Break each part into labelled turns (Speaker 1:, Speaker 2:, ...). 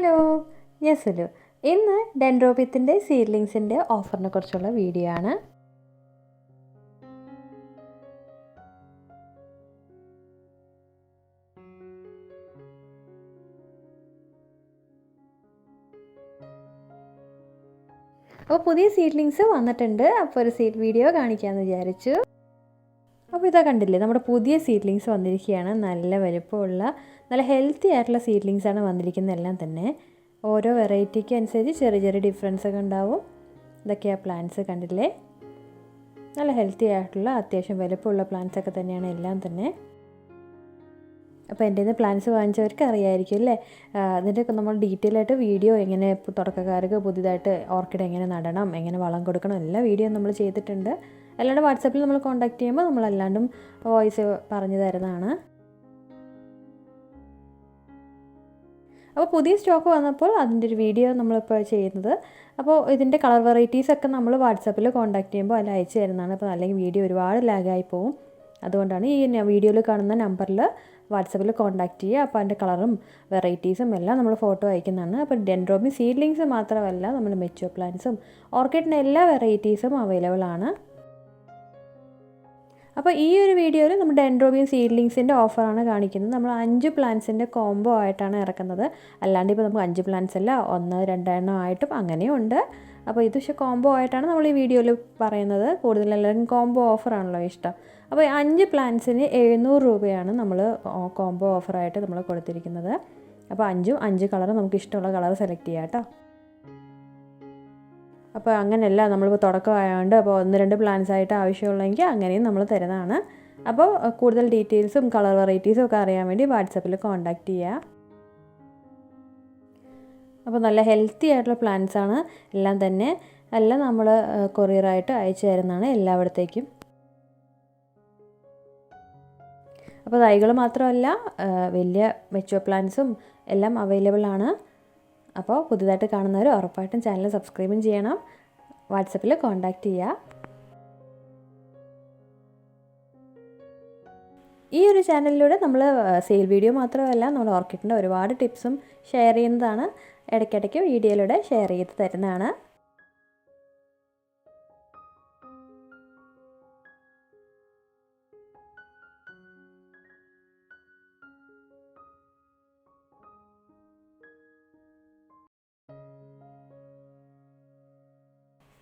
Speaker 1: Hello, ഞാൻ സുലു. ഇന്ന് ഡെൻഡ്രോബിയത്തിൻ്റെ സീഡ്ലിങ്സിൻ്റെ ഓഫറിനെ കുറിച്ചുള്ള വീഡിയോ ആണ്. അപ്പോൾ പുതിയ സീഡ്ലിങ്സ് വന്നിട്ടുണ്ട്. അപ്പോൾ ഒരു സീഡ് വീഡിയോ കാണിക്കാമെന്ന് വിചാരിച്ചു. അപ്പോൾ ഇതാ കണ്ടില്ലേ, നമ്മുടെ പുതിയ സീഡ്ലിങ്സ് വന്നിരിക്കുകയാണ്. നല്ല വലുപ്പമുള്ള നല്ല ഹെൽത്തി ആയിട്ടുള്ള സീഡ്ലിങ്സാണ് വന്നിരിക്കുന്നത്. എല്ലാം തന്നെ ഓരോ വെറൈറ്റിക്ക് അനുസരിച്ച് ചെറിയ ചെറിയ ഡിഫറൻസ് ഒക്കെ ഉണ്ടാവും. ഇതൊക്കെയാ പ്ലാന്റ്സ് കണ്ടില്ലേ, നല്ല ഹെൽത്തി ആയിട്ടുള്ള അത്യാവശ്യം വലുപ്പമുള്ള പ്ലാന്റ്സ് ഒക്കെ തന്നെയാണ് എല്ലാം തന്നെ. അപ്പോൾ എൻ്റെ നിന്ന് പ്ലാന്റ്സ് വാങ്ങിച്ചവർക്ക് അറിയാമായിരിക്കും അല്ലേ. അതിൻ്റെയൊക്കെ നമ്മൾ ഡീറ്റെയിൽ ആയിട്ട് വീഡിയോ എങ്ങനെ തുടക്കക്കാർക്ക് പുതിയതായിട്ട് ഓർക്കിഡ് എങ്ങനെ നടണം, എങ്ങനെ വളം കൊടുക്കണം, എല്ലാ വീഡിയോ നമ്മൾ ചെയ്തിട്ടുണ്ട്. അല്ലാണ്ട് വാട്സാപ്പിൽ നമ്മൾ കോൺടാക്ട് ചെയ്യുമ്പോൾ നമ്മളല്ലാണ്ടും വോയിസ് പറഞ്ഞു തരുന്നതാണ്. അപ്പോൾ പുതിയ സ്റ്റോക്ക് വന്നപ്പോൾ അതിൻ്റെ ഒരു വീഡിയോ നമ്മളിപ്പോൾ ചെയ്യുന്നത്. അപ്പോൾ ഇതിൻ്റെ കളർ വെറൈറ്റീസൊക്കെ നമ്മൾ വാട്സാപ്പിൽ കോൺടാക്ട് ചെയ്യുമ്പോൾ അതിൽ അയച്ചു തരുന്നതാണ്. അപ്പോൾ അല്ലെങ്കിൽ വീഡിയോ ഒരുപാട് ലാഗായി പോവും. അതുകൊണ്ടാണ് ഈ വീഡിയോയിൽ കാണുന്ന നമ്പറിൽ വാട്സാപ്പിൽ കോൺടാക്ട് ചെയ്യുക. അപ്പോൾ അതിൻ്റെ കളറും വെറൈറ്റീസും എല്ലാം നമ്മൾ ഫോട്ടോ അയക്കുന്നതാണ്. അപ്പോൾ ഡെൻഡ്രോബിയം സീഡ്ലിങ്സ് മാത്രമല്ല, നമ്മൾ മെച്യൂർ പ്ലാന്റ്സും ഓർക്കിഡിൻ്റെ എല്ലാ വെറൈറ്റീസും അവൈലബിൾ ആണ്. അപ്പോൾ ഈ ഒരു വീഡിയോയിൽ നമ്മൾ ഡെൻഡ്രോബിയം സീഡ്ലിങ്സിൻ്റെ ഓഫറാണ് കാണിക്കുന്നത്. നമ്മൾ 5 പ്ലാന്റ്സിൻ്റെ കോംബോ ആയിട്ടാണ് ഇറക്കുന്നത്. അല്ലാണ്ട് ഇപ്പോൾ നമുക്ക് 5 പ്ലാന്റ്സ് അല്ല, 1-2 എണ്ണം ആയിട്ടും അങ്ങനെയും ഉണ്ട്. അപ്പോൾ ഇത് പക്ഷേ കോംബോ ആയിട്ടാണ് നമ്മൾ ഈ വീഡിയോയിൽ പറയുന്നത്. കൂടുതൽ എല്ലാവർക്കും കോംബോ ഓഫറാണല്ലോ ഇഷ്ടം. അപ്പോൾ 5 പ്ലാന്റ്സിന് 700 രൂപയാണ് നമ്മൾ കോംബോ ഓഫറായിട്ട് നമ്മൾ കൊടുത്തിരിക്കുന്നത്. അപ്പോൾ 5 കളർ നമുക്ക് ഇഷ്ടമുള്ള കളർ സെലക്ട് ചെയ്യാം കേട്ടോ. അപ്പോൾ അങ്ങനെയല്ല, നമ്മളിപ്പോൾ തുടക്കമായതുകൊണ്ട് അപ്പോൾ 1-2 പ്ലാന്റ്സ് ആയിട്ട് ആവശ്യമുള്ളെങ്കിൽ അങ്ങനെയും നമ്മൾ തരുന്നതാണ്. അപ്പോൾ കൂടുതൽ ഡീറ്റെയിൽസും കളർ വെറൈറ്റീസും ഒക്കെ അറിയാൻ വേണ്ടി വാട്സാപ്പിൽ കോൺടാക്ട് ചെയ്യുക. അപ്പോൾ നല്ല ഹെൽത്തി ആയിട്ടുള്ള പ്ലാന്റ്സ് ആണ് എല്ലാം തന്നെ. എല്ലാം നമ്മൾ കൊറിയറായിട്ട് അയച്ചു തരുന്നതാണ് എല്ലായിടത്തേക്കും. അപ്പോൾ തൈകൾ മാത്രമല്ല, വലിയ മെച്യൂർ പ്ലാന്റ്സും എല്ലാം അവൈലബിൾ ആണ്. അപ്പോൾ പുതുതായിട്ട് കാണുന്നവർ ഉറപ്പായിട്ടും ചാനൽ സബ്സ്ക്രൈബും ചെയ്യണം, വാട്സപ്പിൽ കോൺടാക്റ്റ് ചെയ്യുക. ഈ ഒരു ചാനലിലൂടെ നമ്മൾ സെയിൽ വീഡിയോ മാത്രമല്ല, നമ്മൾ ഓർക്കിഡിൻ്റെ ഒരുപാട് ടിപ്സും ഷെയർ ചെയ്യുന്നതാണ്. ഇടയ്ക്കിടയ്ക്ക് വീഡിയോയിലൂടെ ഷെയർ ചെയ്ത് തരുന്നതാണ്.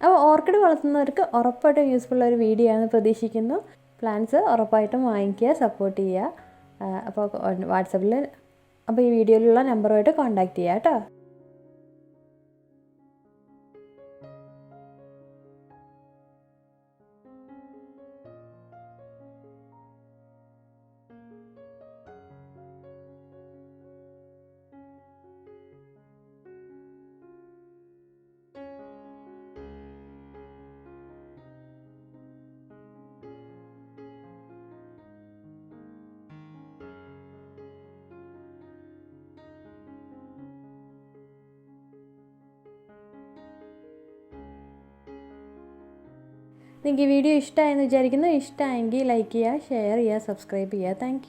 Speaker 1: അപ്പോൾ ഓർക്കിഡ് വളർത്തുന്നവർക്ക് ഉറപ്പായിട്ടും യൂസ്ഫുൾ ഒരു വീഡിയോ ആണെന്ന് പ്രതീക്ഷിക്കുന്നു. പ്ലാന്റ്സ് ഉറപ്പായിട്ടും വാങ്ങിക്കുക, സപ്പോർട്ട് ചെയ്യുക. അപ്പോൾ വാട്സാപ്പിൽ അപ്പോൾ ഈ വീഡിയോയിലുള്ള നമ്പറുമായിട്ട് കോൺടാക്ട് ചെയ്യുക കേട്ടോ. നിങ്ങൾക്ക് ഈ വീഡിയോ ഇഷ്ടമായെന്ന് വിചാരിക്കുന്നു. ഇഷ്ടമായെങ്കിൽ ലൈക്ക് ചെയ്യുക, ഷെയർ ചെയ്യുക, സബ്സ്ക്രൈബ് ചെയ്യുക. താങ്ക്